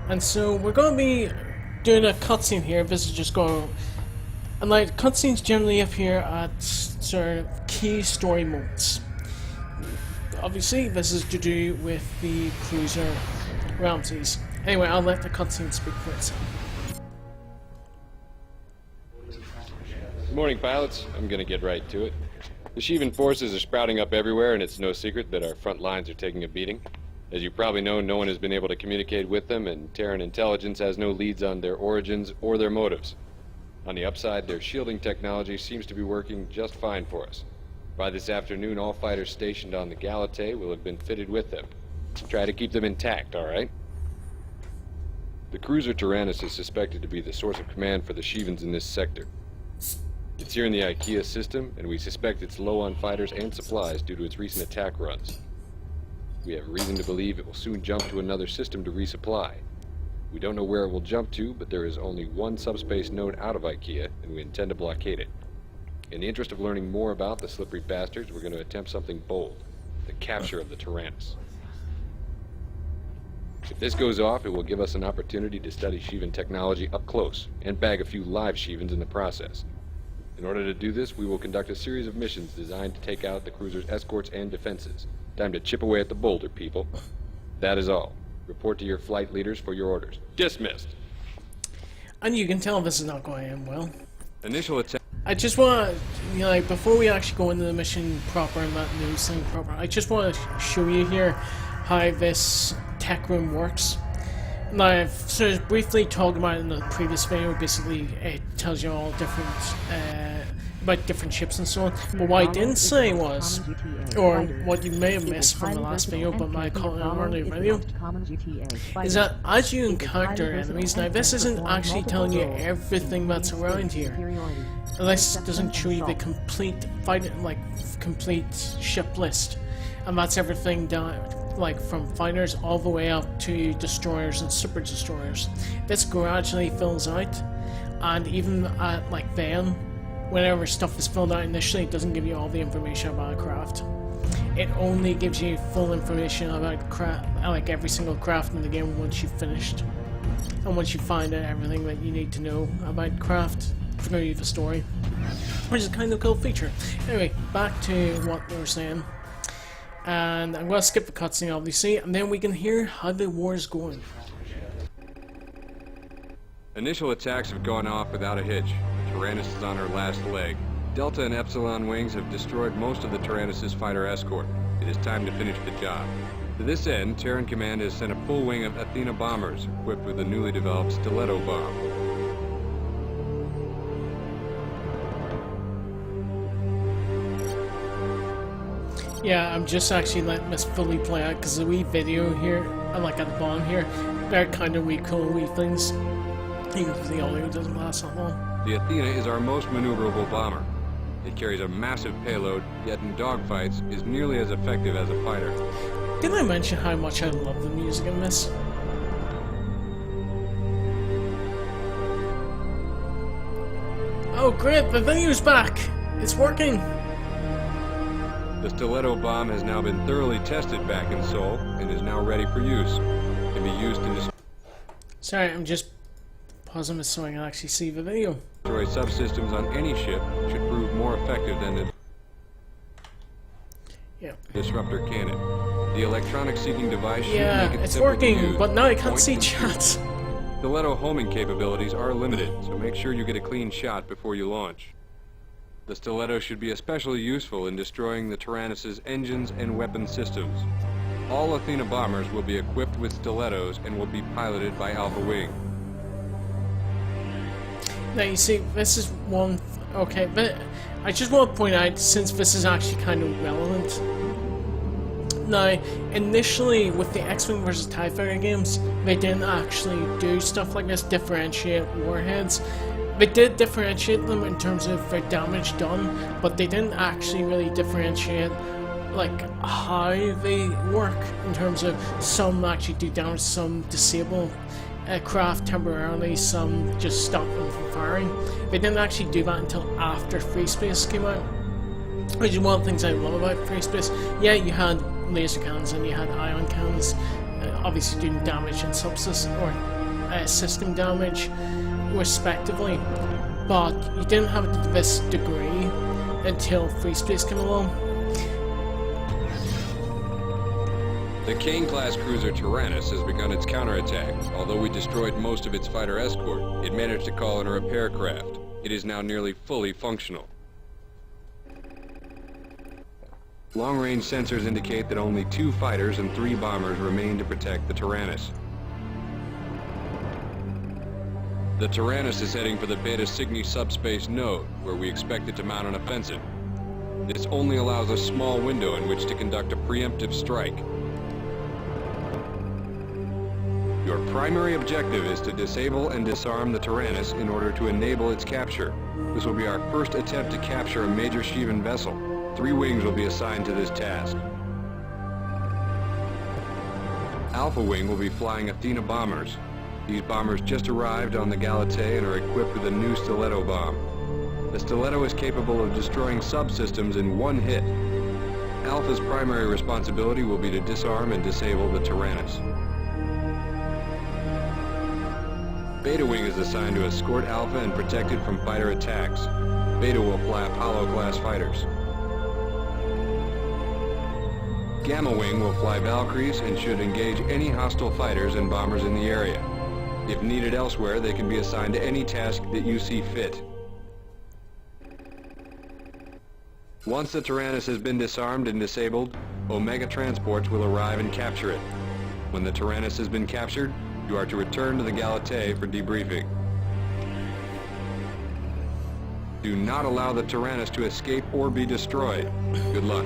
And so we're going to be doing a cutscene here. This is just going, and like cutscenes generally appear at sort of key story moments. Obviously, this is to do with the cruiser Ramses. Anyway, I'll let the cutscene speak for itself. Good morning, pilots. I'm gonna get right to it. The Shivan forces are sprouting up everywhere, and it's no secret that our front lines are taking a beating. As you probably know, no one has been able to communicate with them, and Terran intelligence has no leads on their origins or their motives. On the upside, their shielding technology seems to be working just fine for us. By this afternoon, all fighters stationed on the Galatay will have been fitted with them. Try to keep them intact, all right? The cruiser Tyrannus is suspected to be the source of command for the Shivans in this sector. It's here in the IKEA system, and we suspect it's low on fighters and supplies due to its recent attack runs. We have reason to believe it will soon jump to another system to resupply. We don't know where it will jump to, but there is only one subspace node out of IKEA, and we intend to blockade it. In the interest of learning more about the slippery bastards, we're going to attempt something bold: the capture of the Tyrannus. If this goes off, it will give us an opportunity to study Shivan technology up close, and bag a few live Shivans in the process. In order to do this, we will conduct a series of missions designed to take out the cruiser's escorts and defenses. Time to chip away at the boulder, people. That is all. Report to your flight leaders for your orders. Dismissed! And you can tell this is not going to end well. Initial attack. I just want to, like, before we actually go into the mission proper and that news thing proper, I just want to show you here how this tech room works. Now, I've sort of briefly talked about it in the previous video. Basically, it tells you all different, about different ships and so on. But what I didn't say was, or what you may have missed from the last video, but my earlier video, is that as you encounter enemies, now this isn't actually telling you everything that's around here. This doesn't show you the complete complete ship list, and that's everything down, like from fighters all the way up to destroyers and super destroyers. This gradually fills out, and even at like then, whenever stuff is filled out initially, it doesn't give you all the information about a craft. It only gives you full information about like every single craft in the game once you've finished, and once you find out everything that you need to know about craft through the story, which is kind of a cool feature. Anyway, back to what we were saying. And I'm going to skip the cutscene, obviously, and then we can hear how the war is going. Initial attacks have gone off without a hitch. The Tyrannus is on her last leg. Delta and Epsilon wings have destroyed most of the Tyrannus' fighter escort. It is time to finish the job. To this end, Terran Command has sent a full wing of Athena bombers, equipped with a newly developed Stiletto bomb. Yeah, I'm just actually letting this fully play out because the wee video here, like at the bottom here, they're kind of wee cool wee things. Even if the audio doesn't last that long. The Athena is our most maneuverable bomber. It carries a massive payload, yet in dogfights is nearly as effective as a fighter. Didn't I mention how much I love the music in this? Oh great, the video's back! It's working! The Stiletto bomb has now been thoroughly tested back in Seoul and is now ready for use. It can be used to Sorry, I'm just pausing this so I can actually see the video. destroy subsystems on any ship. Should prove more effective than the disruptor cannon. The electronic seeking device should make it it's simple to working, use. but now I can't Point see and shoot. chat. Stiletto homing capabilities are limited, so make sure you get a clean shot before you launch. The Stiletto should be especially useful in destroying the Tyrannus' engines and weapon systems. All Athena bombers will be equipped with Stilettos and will be piloted by Alpha Wing. Now you see, this is one... Okay, but I just want to point out, since this is actually kind of relevant. Now, initially with the X-Wing vs. TIE Fighter games, they didn't actually do stuff like this, differentiate warheads. They did differentiate them in terms of their damage done, but they didn't actually really differentiate like how they work in terms of some actually do damage, some disable craft temporarily, some just stop them from firing. They didn't actually do that until after Freespace came out, which is one of the things I love about Freespace. Yeah, you had laser cannons and you had ion cannons, obviously doing damage in subsystems or system damage, respectively. But you didn't have it to this degree until Freespace came along. The Kane-class cruiser Tyrannus has begun its counterattack. Although we destroyed most of its fighter escort, it managed to call in a repair craft. It is now nearly fully functional. Long-range sensors indicate that only 2 fighters and 3 bombers remain to protect the Tyrannus. The Tyrannus is heading for the Beta Cygni subspace node, where we expect it to mount an offensive. This only allows a small window in which to conduct a preemptive strike. Your primary objective is to disable and disarm the Tyrannus in order to enable its capture. This will be our first attempt to capture a major Shivan vessel. 3 wings will be assigned to this task. Alpha Wing will be flying Athena bombers. These bombers just arrived on the Galatée and are equipped with a new Stiletto bomb. The Stiletto is capable of destroying subsystems in 1 hit. Alpha's primary responsibility will be to disarm and disable the Tyrannus. Beta Wing is assigned to escort Alpha and protect it from fighter attacks. Beta will fly Apollo-class fighters. Gamma Wing will fly Valkyries and should engage any hostile fighters and bombers in the area. If needed elsewhere, they can be assigned to any task that you see fit. Once the Tyrannus has been disarmed and disabled, Omega transports will arrive and capture it. When the Tyrannus has been captured, you are to return to the Galatée for debriefing. Do not allow the Tyrannus to escape or be destroyed. Good luck.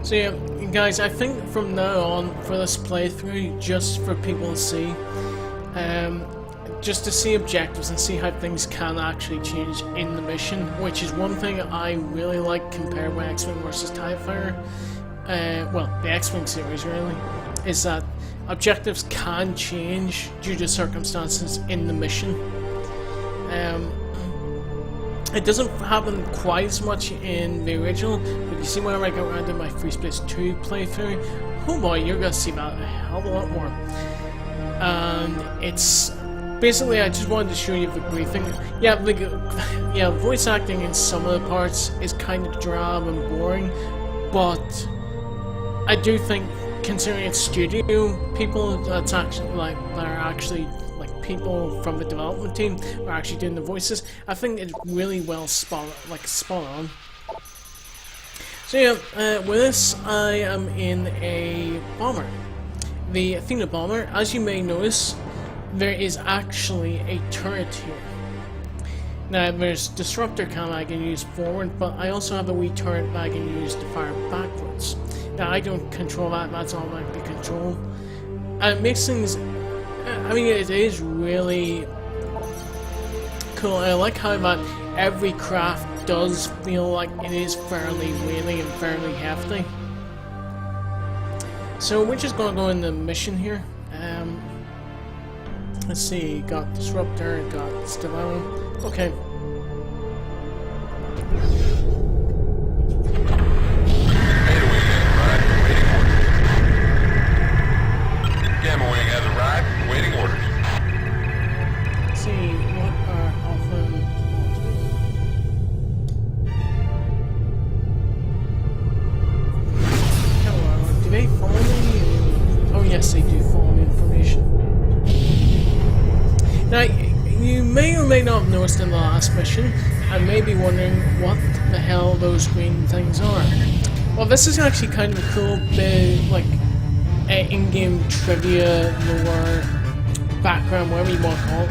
So yeah, guys, I think from now on, for this playthrough, just for people to see, just to see objectives and see how things can actually change in the mission, which is one thing I really like compared with X-Wing versus TIE Fighter, well, the X-Wing series really, is that objectives can change due to circumstances in the mission. It doesn't happen quite as much in the original, but you see whenever I go around to my Freespace 2 playthrough, oh boy, you're gonna see that a hell of a lot more. And it's basically, I just wanted to show you the briefing. Yeah, like, yeah, voice acting in some of the parts is kind of drab and boring, but I do think, considering it's studio people that's actually that are actually people from the development team are actually doing the voices, I think it's really well spot on. So yeah, with this I am in a bomber, the Athena bomber. As you may notice, there is actually a turret here. Now there's disruptor cam I can use forward, but I also have a wee turret that I can use to fire backwards. Now I don't control that, that's automatically controlled. And it makes things, I mean, it is really cool. I like how that every craft does feel like it is fairly weighty and fairly hefty. So we're just gonna go in the mission here. Let's see, got disruptor, got Stiletto. Okay. Gamma Wing has arrived, waiting orders. Let's see, what are Alpha? Hello, do they follow me? Oh yes, they do follow me information. Now, you may or may not have noticed in the last mission, and may be wondering what the hell those green things are. Well, this is actually kind of a cool bit, like, in-game trivia, lore, background, whatever you want to call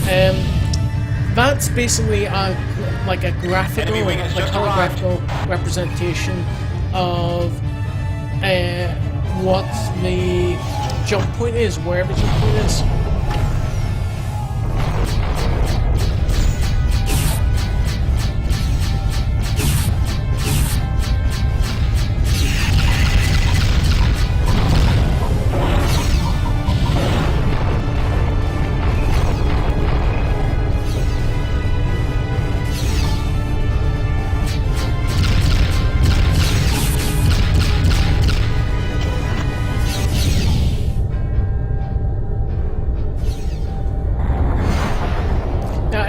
it. That's basically like a graphical, like holographical representation of what the jump point is, wherever the jump point is.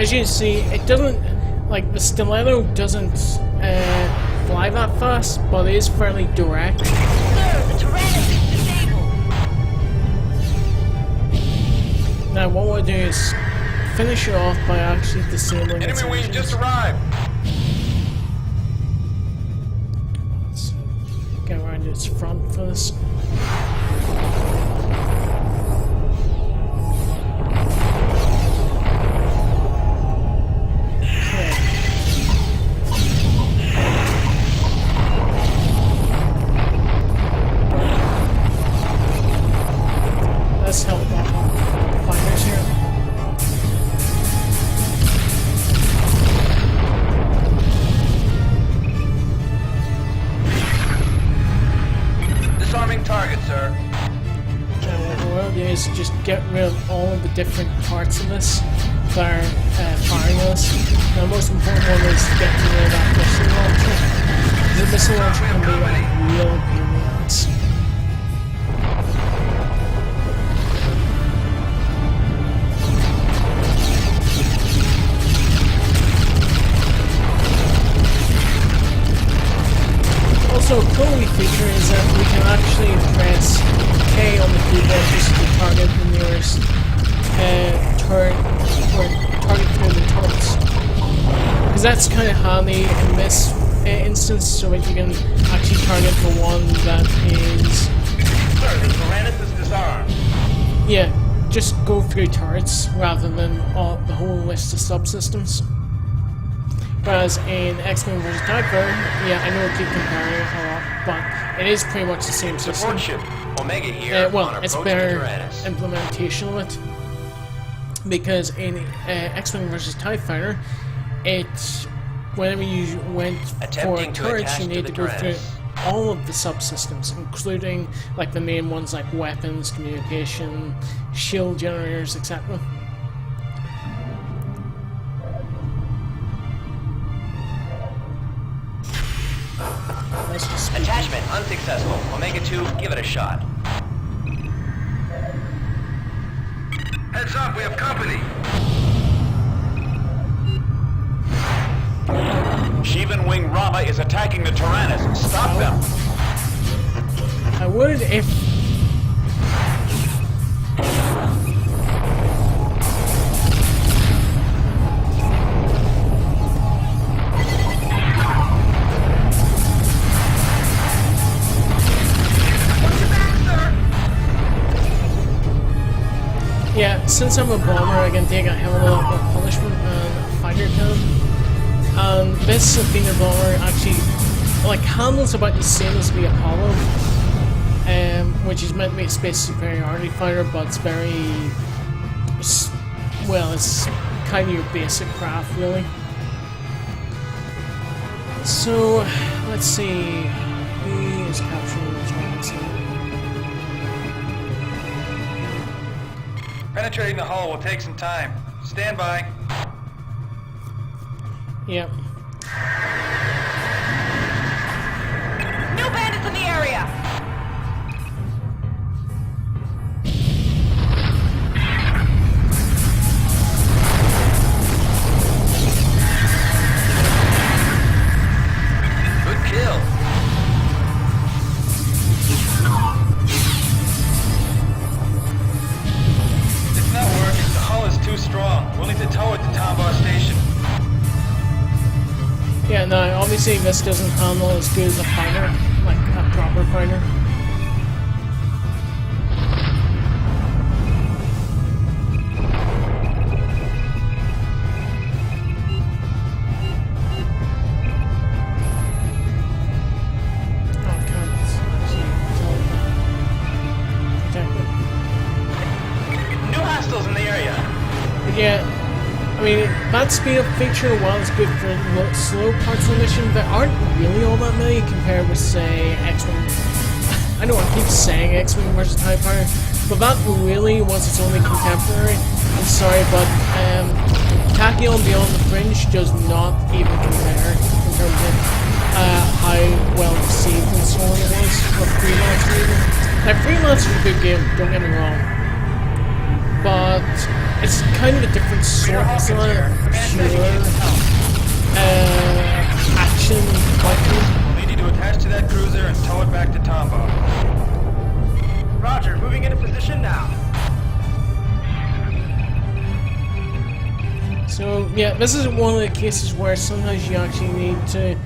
as you can see, it doesn't, like, the stiletto doesn't fly that fast, but it is fairly direct. Sir, the Tyrannus is disabled. Now what we'll do is finish it off by actually disabling its Enemy wing engines. just arrived. Let's get around its front for this. Let's help out fighters here. Disarming target, sir. Now what we'll do is just get rid of all of the different parts of this that are firing us. Now the most important one is getting rid of that missile launcher. The missile launcher can be a real pain in the ass. Also, a cool feature is that we can actually press K on the keyboard just to target the nearest turret, or target through the turrets. Because that's kind of handy in this instance, so that you can actually target the one that is... Sir, the Tyrannus is disarmed. Yeah, just go through turrets rather than the whole list of subsystems. Whereas in X-Men vs. TIE Fighter, yeah, I know I keep comparing it a lot, but it is pretty much the same system. Support ship Omega here. Well, on it's approach to better Tyrannus. implementation of it. Because in X-Men vs. TIE Fighter, whenever you went Attempting for to turrets, attach you to need the to go through Tyrannus. all of the subsystems, including like the main ones like weapons, communication, shield generators, etc. Let's just speed Attachment unsuccessful. Omega 2, give it a shot. Heads up, we have company. Shivan Wing Rama is attacking the Tyrannus. Stop them. I would if... Yeah, since I'm a bomber, I can take a hell of a lot more punishment and a fighter cannon. And this Athena bomber actually, like, handles about the same as the Apollo, which is meant to be a space superiority fighter, but it's very, well, it's kind of your basic craft, really. So, let's see, he is capturing the Tyrannus. Penetrating the hull will take some time. Stand by. Yep. New bandits in the area. Good kill. It's not working. The hull is too strong. We'll need to tow it to Tombaugh Station. Yeah, no, obviously this doesn't handle as good as a fighter, like a proper fighter. Oh, I can't actually protect it. New hostiles in the area. But yeah, I mean, that speed up feature, while it's good for slow parts of the mission, there aren't really all that many compared with, say, X-Wing. I know I keep saying X-Wing vs. TIE Fighter, but that really was its only contemporary. I'm sorry, but Tachyon Beyond the Fringe does not even compare in terms of how well received and so on it was with Freelancer even. Like, Freelancer's a good game, don't get me wrong. but it's kind of a different sort. It's not a pure action fighting. We'll need you to attach to that cruiser and tow it back to Tombo. Roger, moving into position now. So yeah, this is one of the cases where sometimes you actually need to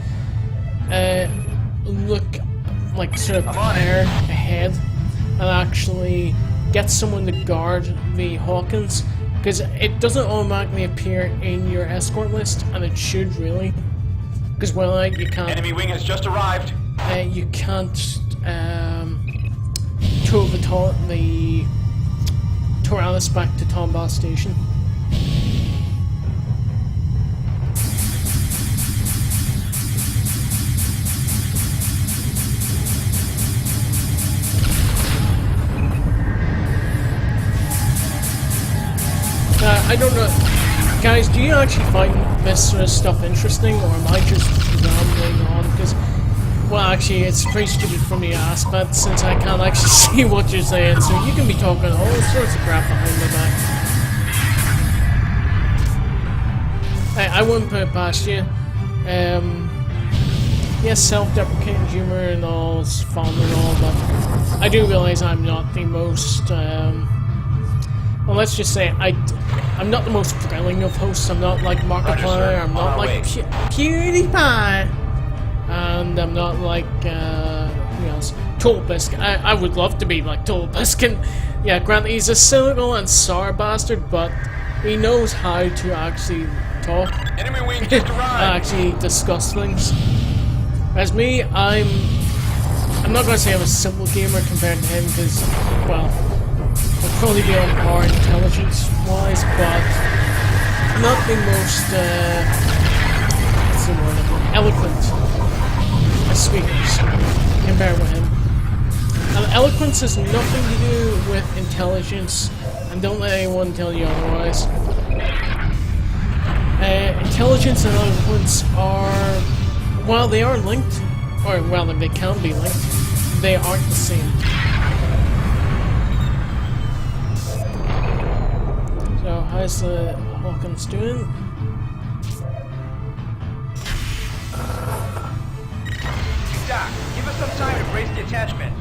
look, like, sort of prepare ahead and actually get someone to guard the Hawkins, because it doesn't automatically appear in your escort list, and it should really, because well, like, you can't. Enemy wing has just arrived. You can't tow the Tyrannus back to Tombaugh Station. I don't know. Guys, do you actually find this sort of stuff interesting, or am I just rambling on? Because, well, actually, it's pretty stupid for me to ask that, since I can't actually see what you're saying, so you can be talking all sorts of crap behind my back. I wouldn't put it past you. Yes, self-deprecating humor and all is fun and all, but I do realize I'm not the most, well, let's just say I'm not the most thrilling of hosts. I'm not like Markiplier, I'm not like PewDiePie, and I'm not like, who else? Total Biscuit. I would love to be like Total Biscuit. Yeah, granted, he's a cynical and sour bastard, but he knows how to actually talk. Enemy wing just arrived. Actually discuss things. As me, I'm not going to say I'm a simple gamer compared to him, because, well, I'll probably be on par intelligence-wise, but not the most, what's the word, eloquent speakers compared with him. And eloquence has nothing to do with intelligence, and don't let anyone tell you otherwise. Intelligence and eloquence are, while they are linked, or well, they can be linked, they aren't the same. So, how's the Hawkins doing? Doc, give us some time to brace the attachment.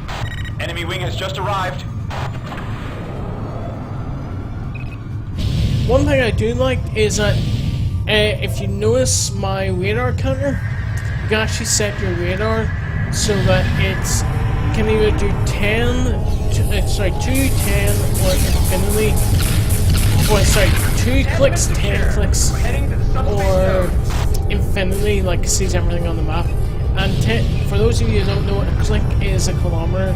Enemy wing has just arrived. One thing I do like is that if you notice my radar counter, you can actually set your radar so that it can either do 2, 10, or infinity. Or sorry, 2 clicks, 10 clicks, or infinity, like sees everything on the map. And for those of you who don't know what a click is, a kilometer,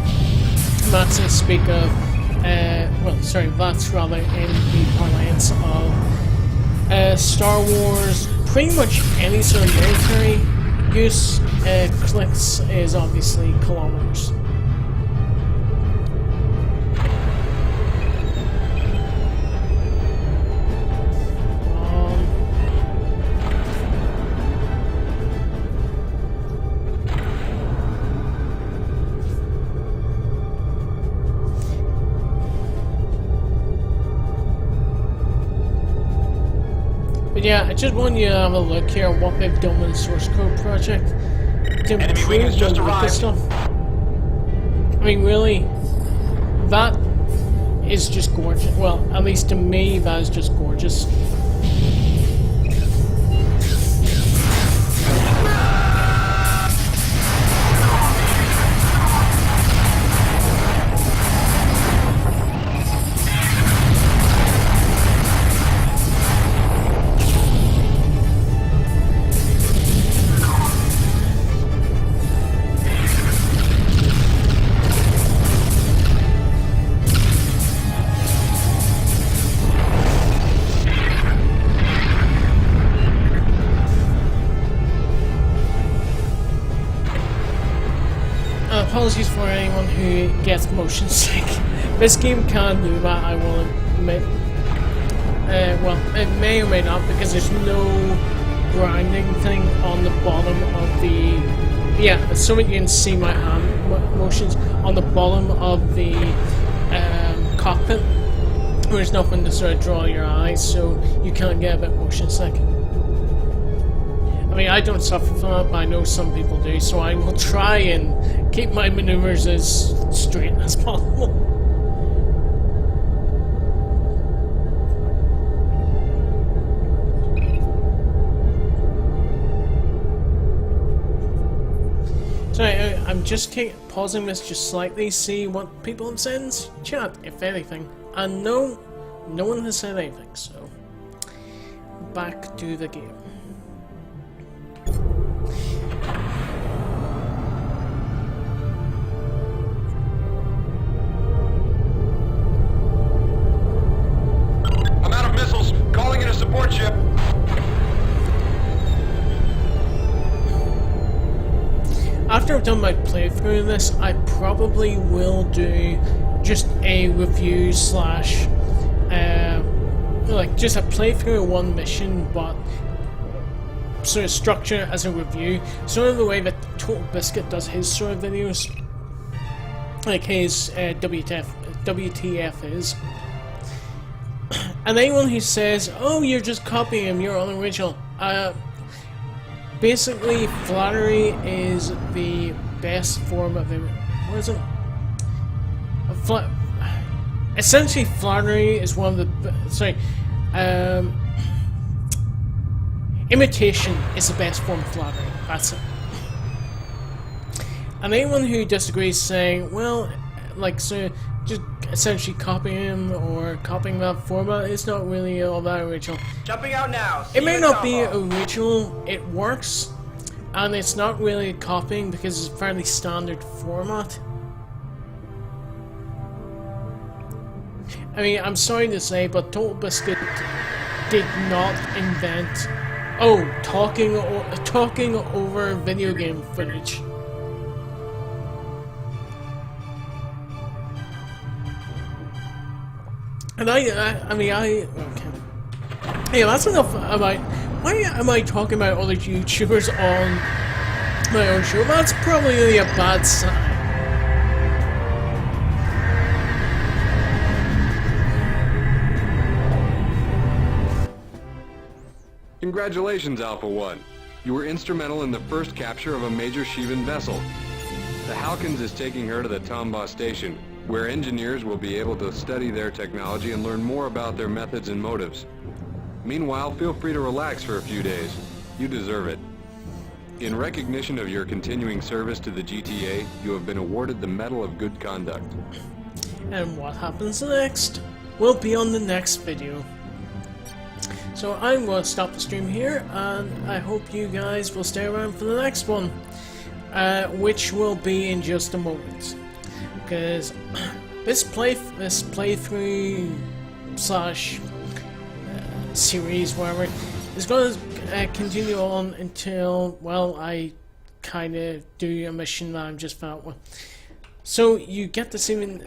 that's to speak of, well, sorry, that's rather in the parlance of Star Wars, pretty much any sort of military use. Clicks is obviously kilometers. But yeah, I just want you to have a look here at what they've done with the source code project to improve the look of stuff. I mean, really, that is just gorgeous. Well, at least to me, that is just gorgeous. Apologies for anyone who gets motion sick. This game can do that, I will admit. Well, it may or may not, because there's no grinding thing on the bottom of the... Yeah, so that you can see my hand motions on the bottom of the cockpit. there's nothing to sort of draw your eyes, so you can't get a bit motion sick. I mean, I don't suffer from it, but I know some people do, so I will try and keep my maneuvers as straight as possible. So I'm just pausing this just slightly, see what people have said in chat, if anything. And no one has said anything, so back to the game. I'm out of missiles. Calling in a support ship. After I've done my playthrough of this, I probably will do just a review slash, like just a playthrough of one mission, but sort of structure as a review, sort of the way that Total Biscuit does his sort of videos, like his WTF is. And anyone who says, "Oh, you're just copying him, you're unoriginal," basically, flattery is the best form of it. What is it? Essentially, flattery is one of the. Imitation is the best form of flattery. That's it. And anyone who disagrees, saying, "Well, like, so just essentially copying him or copying that format is not really all that original." Jumping out now. It may not be original, it works, and it's not really copying because it's a fairly standard format. I mean, I'm sorry to say, but Total Biscuit did not invent talking over video game footage. And okay. Hey, that's enough about. Why am I talking about other YouTubers on my own show? That's probably a bad sign. Congratulations, Alpha 1. You were instrumental in the first capture of a major Shivan vessel. The Halkins is taking her to the Tombaugh station, where engineers will be able to study their technology and learn more about their methods and motives. Meanwhile, feel free to relax for a few days. You deserve it. In recognition of your continuing service to the GTA, you have been awarded the Medal of Good Conduct. And what happens next will be on the next video. So I'm going to stop the stream here, and I hope you guys will stay around for the next one, which will be in just a moment. Because this playthrough slash series, whatever, is going to continue on until, well, I kind of do a mission that I'm just found with. So you get to see me.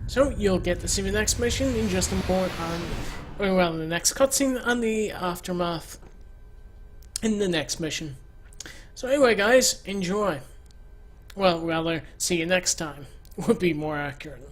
So you'll get to see the next mission in just a moment, and well, the next cutscene and the aftermath in the next mission. So anyway, guys, enjoy. Well, rather, see you next time would be more accurate.